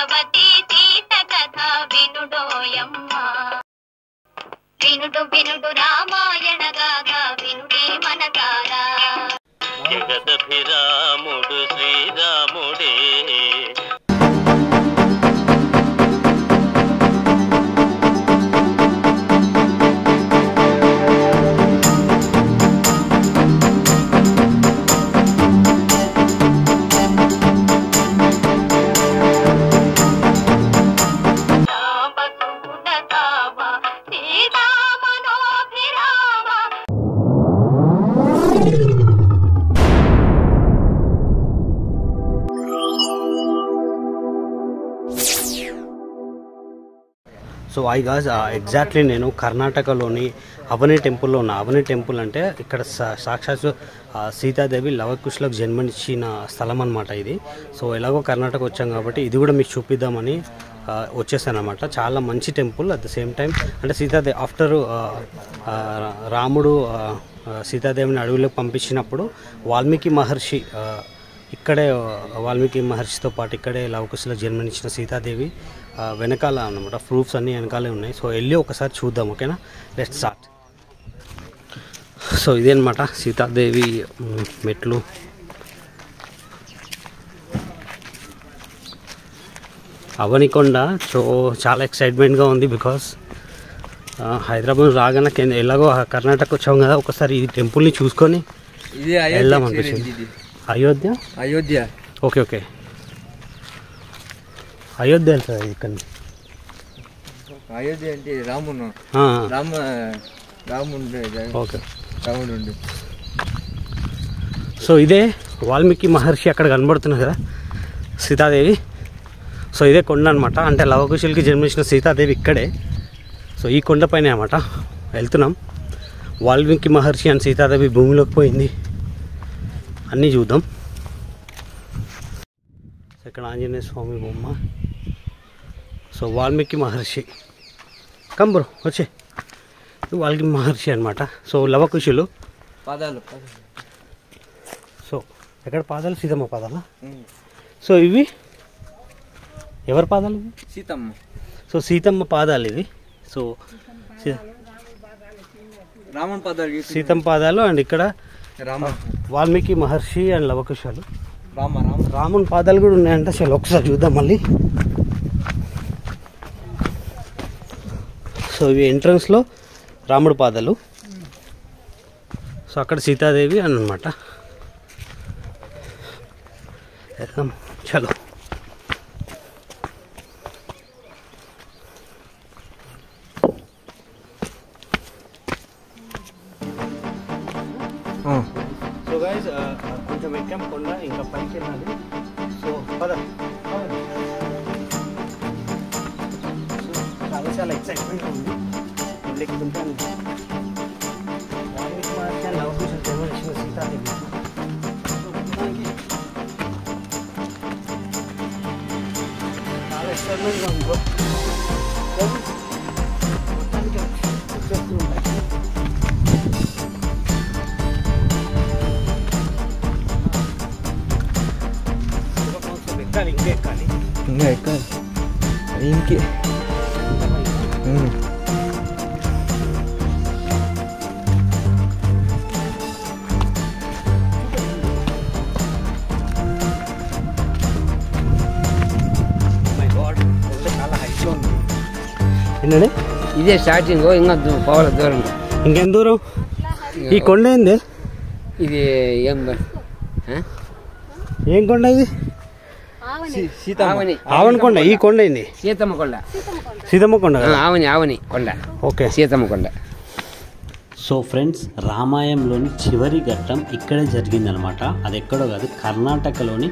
సత్యవతి సీత కథ వినుడోయమ్మ వినుడు వినుడు రామాయణ గాథ వినుడే మనసారా జగదభిరాముడు శ్రీరాముడే సో ఐ గాజ్ ఎగ్జాక్ట్లీ నేను కర్ణాటకలోని అవని టెంపుల్లో ఉన్న అవని టెంపుల్ అంటే ఇక్కడ సాక్షాత్ సీతాదేవి లవకుశులకు జన్మనిచ్చిన స్థలం అనమాట ఇది. సో ఎలాగో కర్ణాటక వచ్చాం కాబట్టి ఇది కూడా మీకు చూపిద్దామని వచ్చేసాను అనమాట. చాలా మంచి temple. At the same time అంటే సీతాదేవి ఆఫ్టర్ రాముడు సీతాదేవిని అడవిలోకి పంపించినప్పుడు వాల్మీకి మహర్షి ఇక్కడే వాల్మీకి మహర్షితో పాటు ఇక్కడే లవకుశులకు జన్మనిచ్చిన సీతాదేవి వెనకాల అన్నమాట. ప్రూఫ్స్ అన్నీ వెనకాలే ఉన్నాయి. సో వెళ్ళి ఒకసారి చూద్దాం. ఓకేనా, లెట్స్ స్టార్ట్. సో ఇదే అనమాట సీతాదేవి మెట్లు. అవనికొండ. సో చాలా ఎక్సైట్మెంట్గా ఉంది బికాస్ హైదరాబాద్ రాగానే ఎలాగో కర్ణాటక వచ్చాం కదా, ఒకసారి ఈ టెంపుల్ని చూసుకొని వెళ్దాం అనిపించింది. అయోధ్య అయోధ్య ఓకే ఓకే అయోధ్య వెళ్తుంది ఇక్కడ. అయోధ్య అంటే రాముడు ఓకే రాముడు. సో ఇదే వాల్మీకి మహర్షి అక్కడ కనబడుతున్నారు కదా సీతాదేవి. సో ఇదే కొండ అనమాట. అంటే లవకుశులకి జన్మించిన సీతాదేవి ఇక్కడే. సో ఈ కొండపైన అన్నమాట వెళ్తున్నాం. వాల్మీకి మహర్షి అని సీతాదేవి భూమిలోకి పోయింది. అన్నీ చూద్దాం. ఇక్కడ ఆంజనేయ స్వామి బొమ్మ. సో వాల్మీకి మహర్షి కంబ్రో వచ్చే వాల్మీకి మహర్షి అనమాట. సో లవకుశులు పాదాలు. సో ఎక్కడ పాదాలు? సీతమ్మ పాదాలా? సో ఇవి ఎవరి పాదాలు? సీతమ్మ. సో సీతమ్మ పాదాలు ఇవి. సో రాముని పాదాలు, సీతమ్మ పాదాలు. అండ్ ఇక్కడ రామ వాల్మీకి మహర్షి అండ్ లవకుశాలు. రామ రాముని పాదాలు కూడా ఉన్నాయంట. అసలు ఒకసారి చూద్దాం మళ్ళీ. సో ఇవి ఎంట్రన్స్లో రాముడి పాదాలు. సో అక్కడ సీతాదేవి అని అనమాట. చలో సో గైస్ కొంచెం ఎక్కాం కొండ, ఇంకా పైకి వెళ్ళాలి. సో పద. చాలా చాలా ఎక్సైట్మెంట్గా ఉంది. వెళ్ళెక్కుంటాను. వాల్మీకి మహర్షి లవకుశులు జన్మనిచ్చిన సీతాదేవి. చాలా ఎక్సైట్మెంట్గా ఉంది. మొత్తానికి వచ్చేస్తూ ఉంటాయి. ఇంకా ఎక్కాలి. ఇంకే చాలా హైట్లో ఉంది. ఏంటంటే ఇదే స్టార్టింగ్, ఇంకా పోవాలి దూరం. ఇంకెంత దూరం? ఈ కొండ ఏంది? ఇది ఏం కొండ ఇది? ఆవని కొండ. ఈ కొండ ఏంది? సీతమ్మ కొండ. సీతమ్మ కొండ. ఆవని కొండ. ఓకే, సీతమ్మ కొండ. సో ఫ్రెండ్స్, రామాయణంలోని చివరి ఘట్టం ఇక్కడే జరిగిందనమాట. అది ఎక్కడో కాదు, కర్ణాటకలోని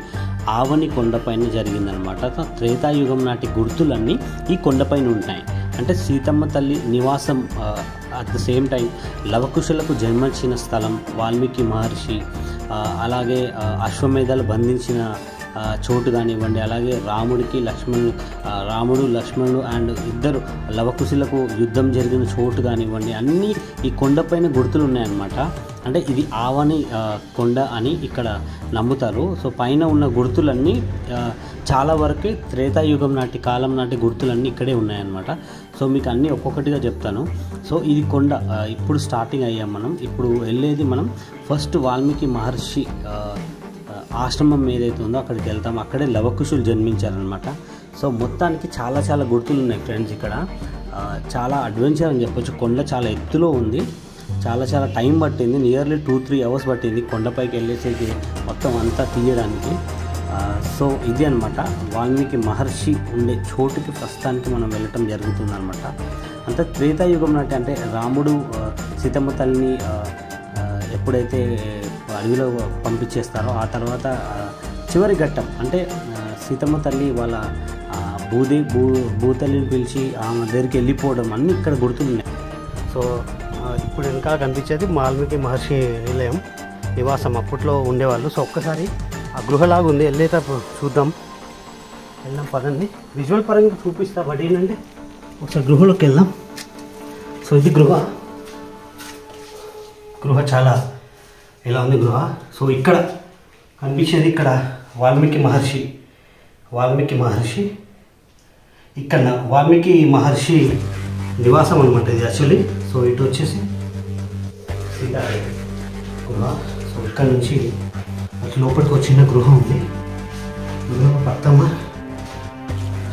ఆవని కొండపైన జరిగిందనమాట. త్రేతాయుగం నాటి గుర్తులన్నీ ఈ కొండపైన ఉంటాయి. అంటే సీతమ్మ తల్లి నివాసం, అట్ ద సేమ్ టైం లవకుశులకు జన్మించిన స్థలం, వాల్మీకి మహర్షి, అలాగే అశ్వమేధాలు బంధించిన చోటు కానివ్వండి, అలాగే రాముడు లక్ష్మణుడు అండ్ ఇద్దరు లవకుశులకు యుద్ధం జరిగిన చోటు కానివ్వండి, అన్నీ ఈ కొండపైన గుర్తులు ఉన్నాయన్నమాట. అంటే ఇది ఆవని కొండ అని ఇక్కడ నమ్ముతారు. సో పైన ఉన్న గుర్తులన్నీ చాలా వరకు త్రేతాయుగం నాటి కాలం నాటి గుర్తులన్నీ ఇక్కడే ఉన్నాయన్నమాట. సో మీకు అన్నీ ఒక్కొక్కటిగా చెప్తాను. సో ఇది కొండ, ఇప్పుడు స్టార్టింగ్ అయ్యాం మనం. ఇప్పుడు వెళ్ళేది మనం ఫస్ట్ వాల్మీకి మహర్షి ఆశ్రమం ఏదైతే ఉందో అక్కడికి వెళ్తాం. అక్కడే లవకుశులు జన్మించారనమాట. సో మొత్తానికి చాలా చాలా గుర్తులు ఉన్నాయి ఫ్రెండ్స్. ఇక్కడ చాలా అడ్వెంచర్ అని చెప్పొచ్చు. కొండ చాలా ఎత్తులో ఉంది. చాలా చాలా టైం పట్టింది, నియర్లీ 2-3 అవర్స్ పట్టింది కొండపైకి వెళ్ళేసేది మొత్తం అంతా తీయడానికి. సో ఇది అనమాట వాల్మీకి మహర్షి ఉండే చోటుకి ప్రస్తుతానికి మనం వెళ్ళటం జరుగుతుందన్నమాట. అంతా త్రేతాయుగం నాటి, అంటే రాముడు సీతమ్మ తల్లిని ఎప్పుడైతే అడవిలో పంపించేస్తారో ఆ తర్వాత చివరి ఘట్టం, అంటే సీతమ్మ తల్లి వాళ్ళ భూతల్లిని పిలిచి ఆమె దగ్గరికి వెళ్ళిపోవడం అన్నీ ఇక్కడ గుర్తున్నాయి. సో ఇప్పుడు వెనకాల కనిపించేది వాల్మీకి మహర్షి నిలయం, నివాసం అప్పట్లో ఉండేవాళ్ళు. సో ఒక్కసారి ఆ గృహలాగా ఉంది, వెళ్ళేటప్పుడు చూద్దాం. వెళ్దాం పదండి. విజువల్ పరంగా చూపిస్తా, బట్ ఏంటంటే ఒకసారి గృహలోకి వెళ్దాం. సో ఇది గృహ చాలా ఇలా ఉంది గృహ. సో ఇక్కడ కనిపించేది ఇక్కడ వాల్మీకి మహర్షి ఇక్కడ వాల్మీకి మహర్షి నివాసం అనమాట ఇది యాక్చువల్లీ. సో ఇటు వచ్చేసి సీతాదేవి గృహ. సో ఇక్కడ నుంచి అటు లోపలికి ఒక చిన్న గృహ ఉంది. గృహ పక్కమ్మ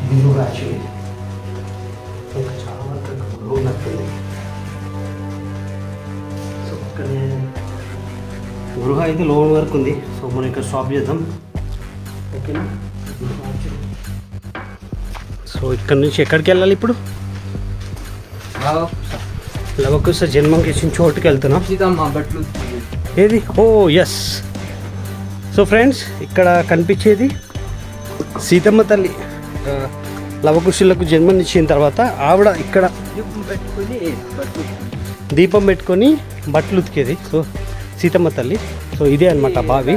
ఇది గృహ యాక్చువల్లీ. ఇంకా చాలా వరకు గృహ ఉన్నట్టుంది. సో ఇక్కడ గృహ అయితే లోన్ వరకు ఉంది. సో మనం ఇక్కడ స్టాప్ చేద్దాం, ఓకేనా? సో ఇక్కడ నుంచి ఎక్కడికి వెళ్ళాలి ఇప్పుడు? లవకుశ జన్మంకి ఇచ్చిన చోటుకి వెళ్తున్నాం. ఏది? ఓ ఎస్. సో ఫ్రెండ్స్, ఇక్కడ కనిపించేది సీతమ్మ తల్లి లవకుశులకు జన్మనిచ్చిన తర్వాత ఆవిడ ఇక్కడ దీపం పెట్టుకొని బట్టలు ఉతికేది. సో సీతమ్మ తల్లి. సో ఇదే అనమాట బావి.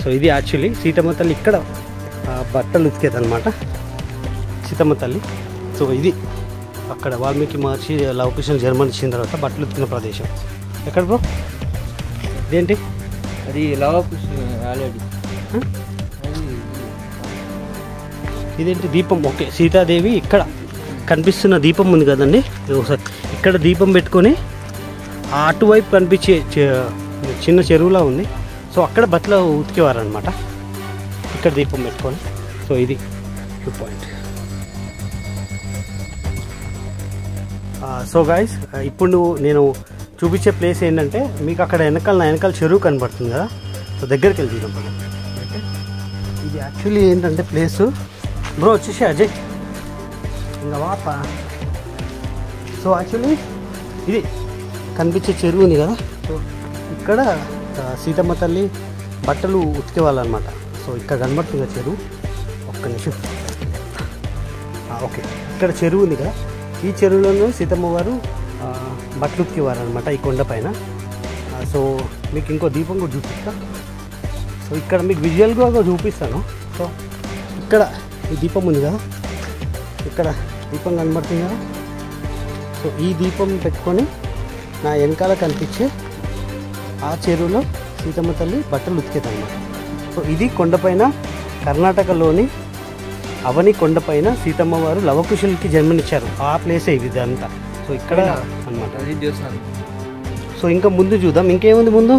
సో ఇది యాక్చువల్లీ సీతమ్మ తల్లి ఇక్కడ బట్టలు ఉతికేది అనమాట సీతమ్మ తల్లి. సో ఇది అక్కడ వాల్మీకి మహర్షి లవకుశులు జన్మనిచ్చిన తర్వాత బట్టలు ఉతికిన ప్రదేశం. ఎక్కడ బ్రో? ఇదేంటి? అది లవకుశ ఆల్రెడీ. ఇదేంటి? దీపం. ఓకే, సీతాదేవి ఇక్కడ కనిపిస్తున్న దీపం ఉంది కదండి, ఒకసారి ఇక్కడ దీపం పెట్టుకొని అటువైపు కనిపించే చిన్న చెరువులా ఉంది. సో అక్కడ బట్టలు ఉతికేవారనమాట, ఇక్కడ దీపం పెట్టుకొని. సో ఇది 2 పాయింట్. సో గైస్, ఇప్పుడు నేను చూపించే ప్లేస్ ఏంటంటే మీకు అక్కడ నా వెనకాల చెరువు కనబడుతుంది కదా. సో దగ్గరికి వెళ్తాం. ఓకే, ఇది యాక్చువల్లీ ఏంటంటే ప్లేసు బ్రో వచ్చేసి అజయ్ ఇంకా వాప. సో యాక్చువల్లీ ఇది కనిపించే చెరువు ఉంది కదా. సో ఇక్కడ సీతమ్మ తల్లి బట్టలు ఉతికేవాళ్ళు అనమాట. సో ఇక్కడ కనబడుతుంది చెరువు. ఒక్క నిమిషం. ఓకే, ఇక్కడ చెరువు ఉంది కదా. ఈ చెరువులోనూ సీతమ్మ వారు బట్టలు ఉతికేవారు అనమాట ఈ కొండ పైన. సో మీకు ఇంకో దీపం కూడా చూపిస్తా. సో ఇక్కడ మీకు విజువల్గా చూపిస్తాను. సో ఇక్కడ ఈ దీపం ఉంది కదా, ఇక్కడ దీపం కనబడుతుంది కదా. సో ఈ దీపం పెట్టుకొని నా వెనకాల కనిపించే ఆ చెరువులో సీతమ్మ తల్లి బట్టలు ఉతికేదన్నమాట. సో ఇది కొండపైన, కర్ణాటకలోని అవని కొండపైన సీతమ్మ వారు లవకుశులకి జన్మనిచ్చారు. ఆ ప్లేసే ఇది అంతా. సో ఇక్కడ అన్నమాట. సో ఇంకా ముందు చూద్దాం, ఇంకేముంది ముందు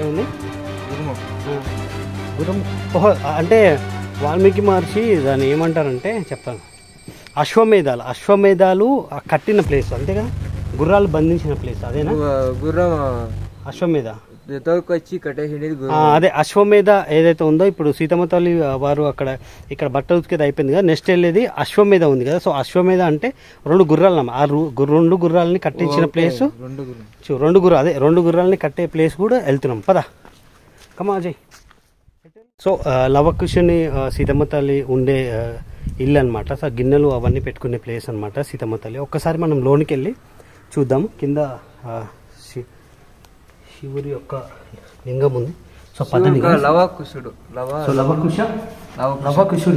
ఏముంది? గురం. ఓహో, అంటే వాల్మీకి మహర్షి దాన్ని ఏమంటారంటే చెప్తాను, అశ్వమేధాలు కట్టిన ప్లేస్, అంతే కదా, గుర్రాలు బంధించిన ప్లేస్ అదేనా? గుర్రం అశ్వమేధ తోలుకొచ్చి కట్టేసింది. అదే అశ్వమేధ ఏదైతే ఉందో, ఇప్పుడు సీతమ్మ తల్లి వారు ఇక్కడ బట్ట ఉతికేది అయిపోయింది కదా. నెక్స్ట్ వెళ్ళేది అశ్వమేధ ఉంది కదా. సో అశ్వమేధ అంటే 2 గుర్రాలు, ఆ 2 గుర్రాలని కట్టించిన ప్లేస్. 2 గుర్రాలని కట్టే ప్లేస్ కూడా వెళ్తున్నాం. పద కమా అజయ్. సో లవకుశుని సీతమ్మ తల్లి ఉండే ఇల్లు అనమాట. సో గిన్నెలు అవన్నీ పెట్టుకునే ప్లేస్ అనమాట సీతమ్మ తల్లి. ఒక్కసారి మనం లోనికి వెళ్ళి చూద్దాము. కింద శివుడి యొక్క లింగం ఉంది. సో పదండి. లవకుశుడు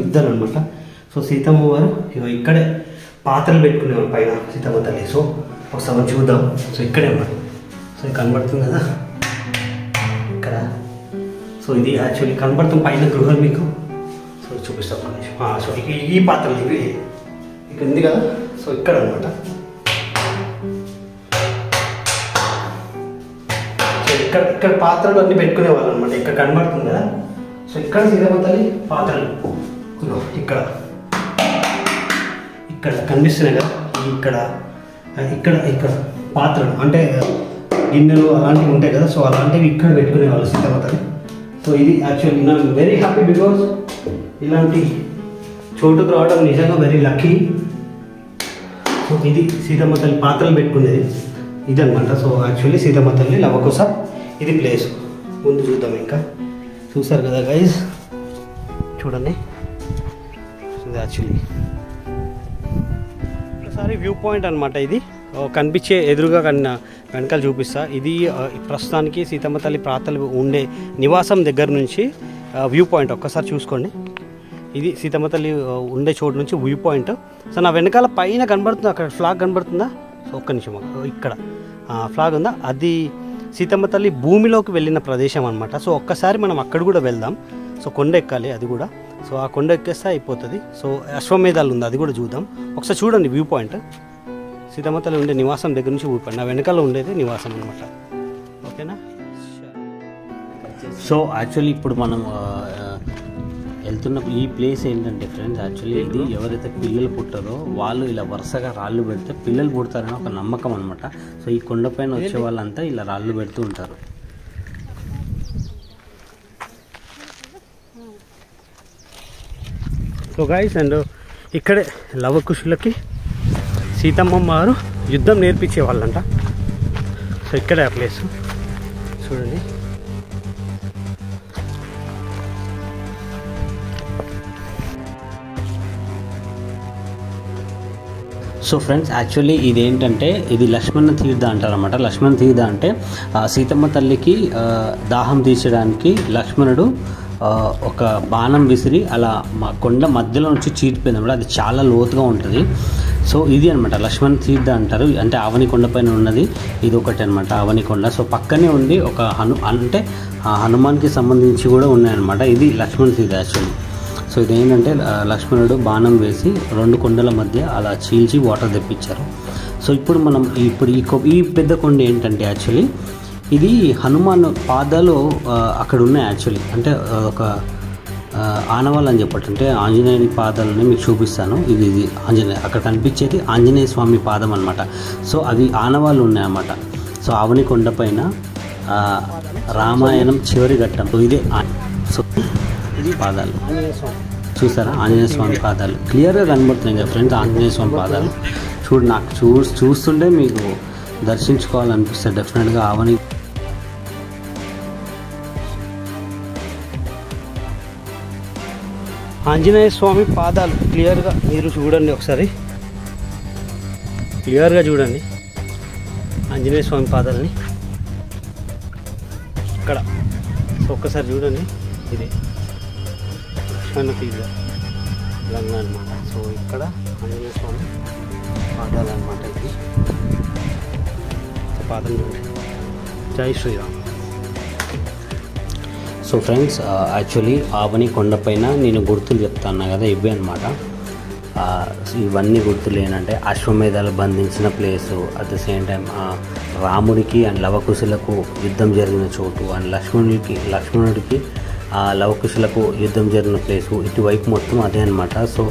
ఇద్దరు అనమాట. సో సీతమ్మ వారు ఇక్కడే పాత్రలు పెట్టుకునేవారు పైన సీతమ్మ తల్లి. సో ఒకసారి చూద్దాం. సో ఇక్కడే ఉన్నారు. సో ఇది కనబడుతుంది కదా ఇక్కడ. సో ఇది యాక్చువల్లీ కనబడుతుంది పైన గృహం మీకు. సో చూపిస్తాం. సో ఈ పాత్రలు ఇవి ఇక్కడ ఉంది కదా. సో ఇక్కడ అనమాట. సో ఇక్కడ పాత్రలు అన్నీ పెట్టుకునేవాళ్ళు అనమాట. ఇక్కడ కనబడుతుంది కదా. సో ఇక్కడ సీతమ్మ తల్లి పాత్రలు ఇక్కడ ఇక్కడ కనిపిస్తున్నాయి కదా. ఇక్కడ ఇక్కడ ఇక్కడ పాత్రలు అంటే గిన్నెలు అలాంటివి ఉంటాయి కదా. సో అలాంటివి ఇక్కడ పెట్టుకునేవాళ్ళు సీతమ్మ తల్లి. సో ఇది యాక్చువల్లీ నాకు వెరీ హ్యాపీ బికాజ్ ఇలాంటి చోటుకు రావడం నిజంగా వెరీ లక్కీ. సో ఇది సీతమ్మ తల్లి పాత్రలు పెట్టుకునేది ఇది అనమాట. సో యాక్చువల్లీ సీతమ్మ తల్లి లవకుశ ఇది ప్లేస్. ముందు చూద్దాం. ఇంకా చూసారు కదా గైజ్, చూడండి. ఇది యాక్చువల్లీ ఒకసారి వ్యూ పాయింట్ అనమాట. ఇది కనిపించే ఎదురుగా వెనకాల చూపిస్తా. ఇది ప్రస్తుతానికి సీతమ్మ తల్లి ప్రాతలు ఉండే నివాసం దగ్గర నుంచి వ్యూ పాయింట్ ఒక్కసారి చూసుకోండి. ఇది సీతమ్మ తల్లి ఉండే చోటు నుంచి వ్యూ పాయింట్. సో నా వెనకాల పైన కనబడుతుంది, అక్కడ ఫ్లాగ్ కనబడుతుందా? సో ఒక్క నిమిషం, ఇక్కడ ఫ్లాగ్ ఉందా? అది సీతమ్మ తల్లి భూమిలోకి వెళ్ళిన ప్రదేశం అనమాట. సో ఒక్కసారి మనం అక్కడ కూడా వెళ్దాం. సో కొండ ఎక్కాలి అది కూడా. సో ఆ కొండ ఎక్కేస్తే అయిపోతుంది. సో అశ్వమేధాలు ఉంది, అది కూడా చూద్దాం. ఒకసారి చూడండి వ్యూ పాయింట్. సీతమ్మ తల్లి ఉండే నివాసం దగ్గర నుంచి వ్యూ పాయింట్. నా వెనకాల ఉండేది నివాసం అనమాట. ఓకేనా? సో యాక్చువల్లీ ఇప్పుడు మనం వెళ్తున్న ఈ ప్లేస్ ఏంటంటే ఫ్రెండ్స్, యాక్చువల్లీ ఇది ఎవరైతే పిల్లలు పుట్టారో వాళ్ళు ఇలా వరుసగా రాళ్ళు పెడితే పిల్లలు పుడతారని ఒక నమ్మకం అనమాట. సో ఈ కొండపైన వచ్చే వాళ్ళంతా ఇలా రాళ్ళు పెడుతూ ఉంటారు. సో గైస్, అండ్ ఇక్కడే లవకుశులకి సీతమ్మ వారు యుద్ధం నేర్పించే వాళ్ళంట. సో ఇక్కడే ఆ ప్లేస్ చూడండి. సో ఫ్రెండ్స్, యాక్చువల్లీ ఇదేంటంటే ఇది లక్ష్మణ తీర్థ అంటారన్నమాట. లక్ష్మణ తీర్థ అంటే సీతమ్మ తల్లికి దాహం తీర్చడానికి లక్ష్మణుడు ఒక బాణం విసిరి అలా కొండ మధ్యలో నుంచి చీటిపోయింది అనమాట. అది చాలా లోతుగా ఉంటుంది. సో ఇది అనమాట లక్ష్మణ తీర్థ అంటారు. అంటే ఆవని కొండపైన ఉన్నది ఇది ఒకటి అనమాట, ఆవని కొండ. సో పక్కనే ఉంది ఒక అంటే హనుమాన్కి సంబంధించి కూడా ఉన్నాయన్నమాట. ఇది లక్ష్మణ తీర్థ యాక్చువల్లీ. సో ఇదేంటంటే లక్ష్మణుడు బాణం వేసి రెండు కొండల మధ్య అలా చీల్చి వాటర్ తెప్పించారు. సో ఇప్పుడు మనం ఈ పెద్ద కొండ ఏంటంటే యాక్చువల్లీ ఇది హనుమాన్ పాదాలు అక్కడ ఉన్నాయి యాక్చువల్లీ. అంటే ఒక ఆనవాళ్ళు అని చెప్పట్టు, అంటే ఆంజనేయుని పాదాలని మీకు చూపిస్తాను. ఇది ఆంజనేయ అక్కడ కనిపించేది ఆంజనేయ స్వామి పాదం అనమాట. సో అవి ఆనవాళ్ళు ఉన్నాయన్నమాట. సో ఆవని కొండపైన రామాయణం చివరి ఘట్టం. సో ఇదే. సో ఇది పాదాలు చూసారా, ఆంజనేయ స్వామి పాదాలు క్లియర్గా కనబడుతున్నాయి కదా ఫ్రెండ్స్. ఆంజనేయ స్వామి పాదాలు నాకు చూస్తుంటే మీకు దర్శించుకోవాలనిపిస్తుంది డెఫినెట్గా. ఆవని ఆంజనేయ స్వామి పాదాలు క్లియర్గా మీరు చూడండి, ఒకసారి క్లియర్గా చూడండి ఆంజనేయ స్వామి పాదాలని ఇక్కడ. సో ఒక్కసారి చూడండి, ఇది లక్ష్మణ తీర్థ గంగా అనమాట. సో ఇక్కడ ఆంజనేయ స్వామి పాదాలు అనమాట. ఇది పాదం చూడండి. జై Sriram. So friends, actually Avani కొండపైన నేను గుర్తులు చెప్తాను కదా, ఇవే అనమాట. ఇవన్నీ గుర్తులు ఏంటంటే అశ్వమేధాలు బంధించిన place, at the same time రాముడికి అండ్ లవకుశులకు యుద్ధం జరిగిన చోటు, అండ్ లక్ష్మణుడికి లవకుశులకు యుద్ధం జరిగిన ప్లేసు, ఇటువైపు మొత్తం అదే అనమాట. సో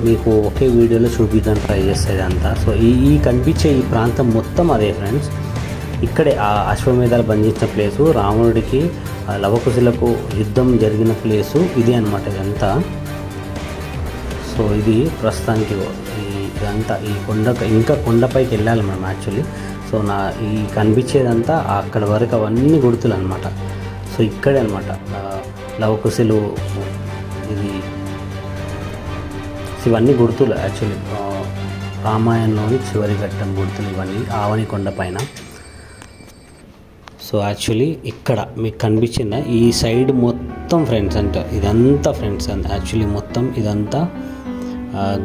మీకు ఒకే వీడియోలో చూపించడానికి ట్రై చేస్తుంది అంతా. సో ఈ కనిపించే ఈ ప్రాంతం మొత్తం అదే ఫ్రెండ్స్. ఇక్కడే ఆ అశ్వమేధాలు బంధించిన ప్లేసు, రావణుడికి లవకుశులకు యుద్ధం జరిగిన ప్లేసు ఇదే అనమాట ఇదంతా. సో ఇది ప్రస్తుతానికి ఇదంతా ఈ ఇంకా కొండపైకి వెళ్ళాలి మనం యాక్చువల్లీ. సో ఈ కనిపించేదంతా అక్కడ వరకు అవన్నీ గుర్తులు అనమాట. సో ఇక్కడే అనమాట లవకుశులు ఇవన్నీ గుర్తులు యాక్చువల్లీ. రామాయణంలోని చివరి ఘట్టం గుర్తులు ఇవన్నీ ఆవని కొండ పైన. సో యాక్చువల్లీ ఇక్కడ మీకు కనిపించిందా ఈ సైడ్ మొత్తం ఫ్రెండ్స్ అంటే ఇదంతా ఫ్రెండ్స్ యాక్చువల్లీ మొత్తం ఇదంతా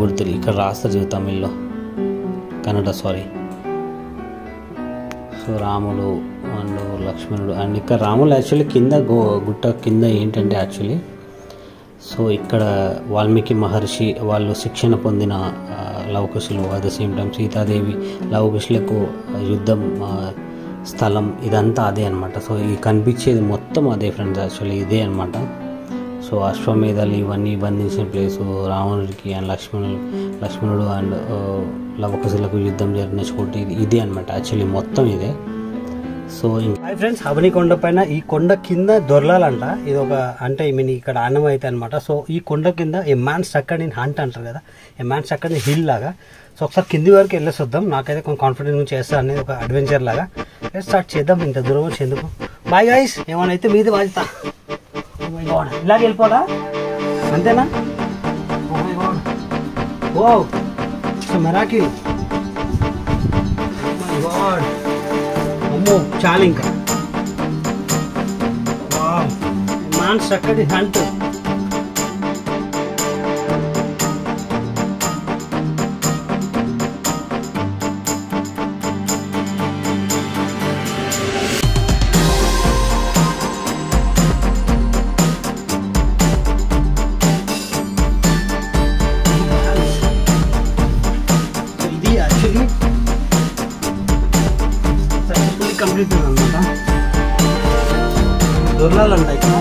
గుర్తులు. ఇక్కడ రాస్తారు తమిళ్లో, కన్నడ సారీ. సో రాముడు అండ్ లక్ష్మణుడు అండ్ ఇక్కడ రాముడు యాక్చువల్లీ కింద గుట్ట కింద ఏంటంటే యాక్చువల్లీ సో ఇక్కడ వాల్మీకి మహర్షి వాళ్ళు శిక్షణ పొందిన లవకుశులు, అట్ ద సేమ్ టైం సీతాదేవి లవకుశులకు యుద్ధం స్థలం ఇదంతా అదే అనమాట. సో ఈ కనిపించేది మొత్తం అదే ఫ్రెండ్స్, యాక్చువల్లీ ఇదే అనమాట. సో అశ్వమేధాలు ఇవన్నీ బంధించిన ప్లేసు, రావణుడికి అండ్ లక్ష్మణుడు అండ్ లవకుశులకు యుద్ధం జరిగిన చోటు ఇదే అనమాట, యాక్చువల్లీ మొత్తం ఇదే. సో హాయ్ ఫ్రెండ్స్, అవని కొండ పైన ఈ కొండ కింద దొరలాలంట. ఇది ఒక అంటే ఇక్కడ ఆనం అయితే అనమాట. సో ఈ కొండ కింద ఏ మ్యాన్ స్టక్కడ్ ఇన్ హంట్ అంటారు కదా, ఏ మ్యాన్ స్టక్కడ్ ఇన్ హిల్ లాగా. సో ఒకసారి కింది వరకు వెళ్ళేసి వద్దాం. నాకైతే కొంచెం కాన్ఫిడెన్స్ నుంచి చేస్తా అనేది ఒక అడ్వెంచర్ లాగా. స్టార్ట్ చేద్దాం. ఇంత దూరం వచ్చి ఎందుకు. బాయ్ గైస్, ఏమైనా అయితే మీది బాధ్యత. ఇలాగ వెళ్ళిపోరా అంతేనా? ఓ మెరాకిల్, అమ్మో చాలు ఇంకా. Man స్టక్కడ్ in hunt. కంప్లీట్ అనమాట. దొరలాలంట ఇక్కడ.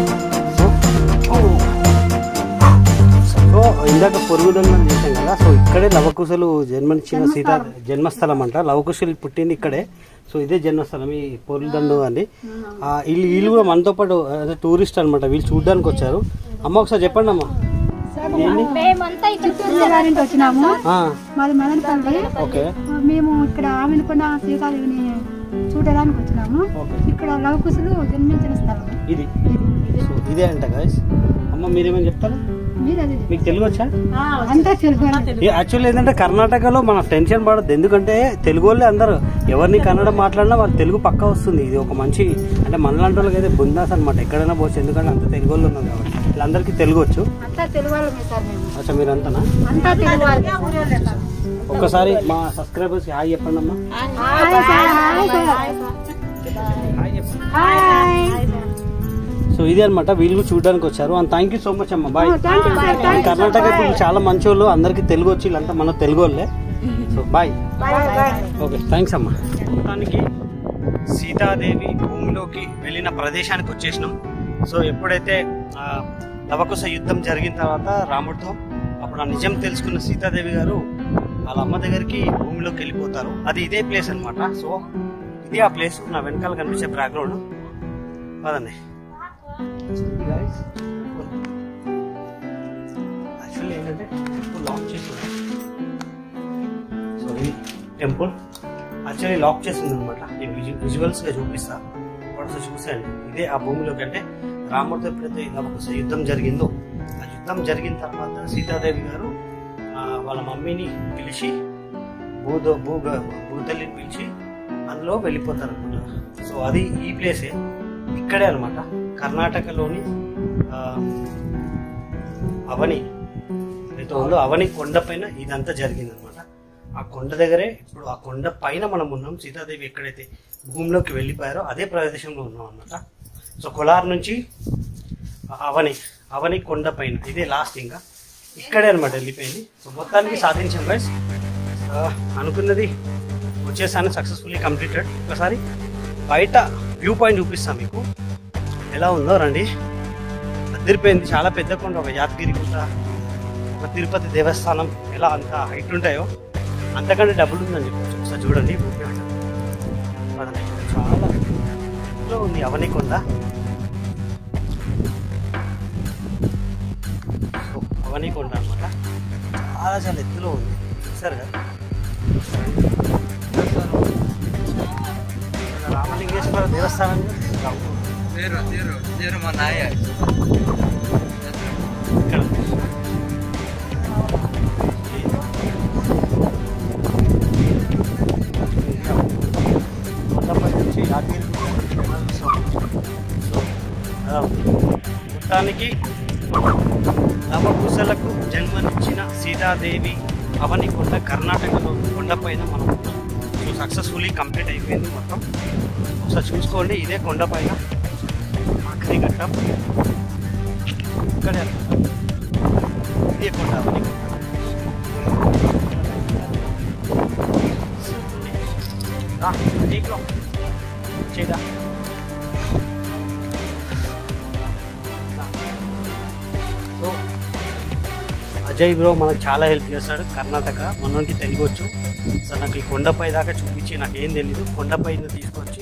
సో ఇందాక పొరుగుదొంగలు చేశాం కదా. సో ఇక్కడే లవకుశులు జన్మనిచ్చిన సీతా జన్మస్థలం అంట. లవకుశులు పుట్టింది ఇక్కడే. సో ఇదే జన్మస్థలం ఈ పొరుగుదండు అని. వీళ్ళు కూడా మనతో పాటు టూరిస్ట్ అనమాట. వీళ్ళు చూడడానికి వచ్చారు. అమ్మ ఒకసారి చెప్పండి అమ్మ. వచ్చినాము, మాది మదనపల్లి. ఓకే, మేము ఇక్కడ ఆమెనుకున్న సీతాదేవిని చూడడానికి వచ్చినాము. ఇక్కడ లవకుశులు జన్మించిన స్థలం ఇది. సో ఇదే అంట గైస్. అమ్మ మీరేమని చెప్తారు? మీకు తెలుగు వచ్చా? అంతా తెలుగు. యాక్చువల్లీ ఏంటంటే కర్ణాటకలో మన టెన్షన్ పడద్దు. ఎందుకంటే తెలుగు వాళ్ళే అందరు ఎవరిని కన్నడ మాట్లాడినా వాళ్ళు తెలుగు పక్కా వస్తుంది. ఇది ఒక మంచి అంటే మనలాంటి వాళ్ళకి అయితే బుందాస్ అనమాట. ఎక్కడైనా పోవచ్చు, ఎందుకంటే అంత తెలుగు వాళ్ళు ఉన్నారు కాబట్టి వీళ్ళందరికీ తెలుగు వచ్చు. అచ్చా మీరు అంతనా? ఒక్కసారి మా సబ్స్క్రైబర్స్ హాయ్ చెప్పండి అమ్మా. సో ఇదే అనమాట, వీళ్ళు చూడడానికి వచ్చారు. And thank you so much అమ్మ. బాయ్. కర్ణాటక ఇప్పుడు చాలా మంచి వాళ్ళు, అందరికి తెలుగు వచ్చి వీళ్ళంతా మన తెలుగు వాళ్ళే. So bye. ఓకే, థ్యాంక్స్ అమ్మ. మొత్తానికి సీతాదేవి భూమిలోకి వెళ్ళిన ప్రదేశానికి వచ్చేసినాం. సో ఎప్పుడైతే లవకుశ యుద్ధం జరిగిన తర్వాత రాముడితో అప్పుడు ఆ నిజం తెలుసుకున్న సీతాదేవి గారు వాళ్ళ అమ్మ దగ్గరికి భూమిలోకి వెళ్ళిపోతారు. అది ఇదే ప్లేస్ అనమాట. సో ఇది ఆ ప్లేస్. నా వెనకాల కనిపించే బ్యాక్గ్రౌండ్ పదండి. యాక్చువల్లీ ఏంటంటే లాక్ చేసి, సో ఇది టెంపుల్ యాక్చువల్లీ లాక్ చేసింది అనమాట. నేను విజువల్స్ గా చూపిస్తా, ఒకసారి చూసేయండి. ఇదే ఆ భూమిలోకి అంటే రాముడితో ఎప్పుడైతే లవకుశ యుద్ధం జరిగిందో ఆ యుద్ధం జరిగిన తర్వాత సీతాదేవి గారు వాళ్ళ మమ్మీని పిలిచి భూతల్లిని పిలిచి అందులో వెళ్ళిపోతారు అనమాట. సో అది ఈ ప్లేసే, ఇక్కడే అనమాట. కర్ణాటకలోని అవని ఏదో ఉందో అవని కొండ పైన ఇదంతా జరిగింది అనమాట. ఆ కొండ దగ్గరే ఇప్పుడు ఆ కొండ పైన మనం ఉన్నాం. సీతాదేవి ఎక్కడైతే భూమిలోకి వెళ్ళిపోయారో అదే ప్రదేశంలో ఉన్నాం అనమాట. సో కోలార్ నుంచి అవని కొండ పైన ఇదే లాస్ట్, ఇంకా ఇక్కడే అనమాట వెళ్ళిపోయింది. సో మొత్తానికి సాధించాం గైస్. అనుకున్నది వచ్చేసాను, సక్సెస్ఫుల్లీ కంప్లీటెడ్. ఒకసారి బయట వ్యూ పాయింట్ చూపిస్తాను మీకు, ఎలా ఉందో రండి. అదిరిపోయింది. చాలా పెద్ద కొండ, ఒక యాదగిరి గుట్ట, ఒక తిరుపతి దేవస్థానం ఎలా అంత హైట్ ఉంటాయో అంతకంటే డబ్బులు ఉందని చెప్పచ్చు. ఒకసారి చూడండి. చాలా ఎత్తులో ఉంది అవని కొండ. అవని కొండ అనమాట. చాలా ఎత్తులో ఉంది, చూసారు కదా. రామలింగేశ్వర దేవస్థానం ఇక్కడ మొత్తానికి లవకుశలకు జన్మనిచ్చిన సీతాదేవి అవని కొండ కర్ణాటకలో కొండపైన మనం సక్సెస్ఫుల్లీ కంప్లీట్ అయిపోయింది మొత్తం. ఒకసారి చూసుకోండి, ఇదే కొండపైన ఆఖరి ఘట్టం. ఇక్కడే ఇదే కొండ అవని. చేయదా సో అజయ్ బ్రో మనకు చాలా హెల్ప్ చేస్తాడు. కర్ణాటక మనకి తెలియవచ్చు. సో నాకు ఈ కొండపై దాకా చూపించి నాకు ఏం తెలీదు, కొండపై తీసుకొచ్చి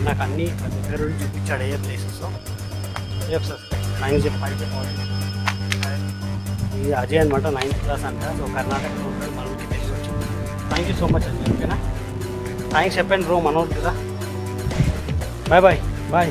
నాకు అన్ని దగ్గర నుండి చూపించాడు ఏ ప్లేసెస్. సార్ 9 చెప్పాలి. ఇది అజయ్ అనమాట, 9th క్లాస్ అంట. సో కర్ణాటకలో ఉంటాడు, మనకి తెలియవచ్చు. Thank you so much Ajay. ఓకేనా, థ్యాంక్స్ చెప్పండి బ్రో మనోడు కదా. Bye bye bye.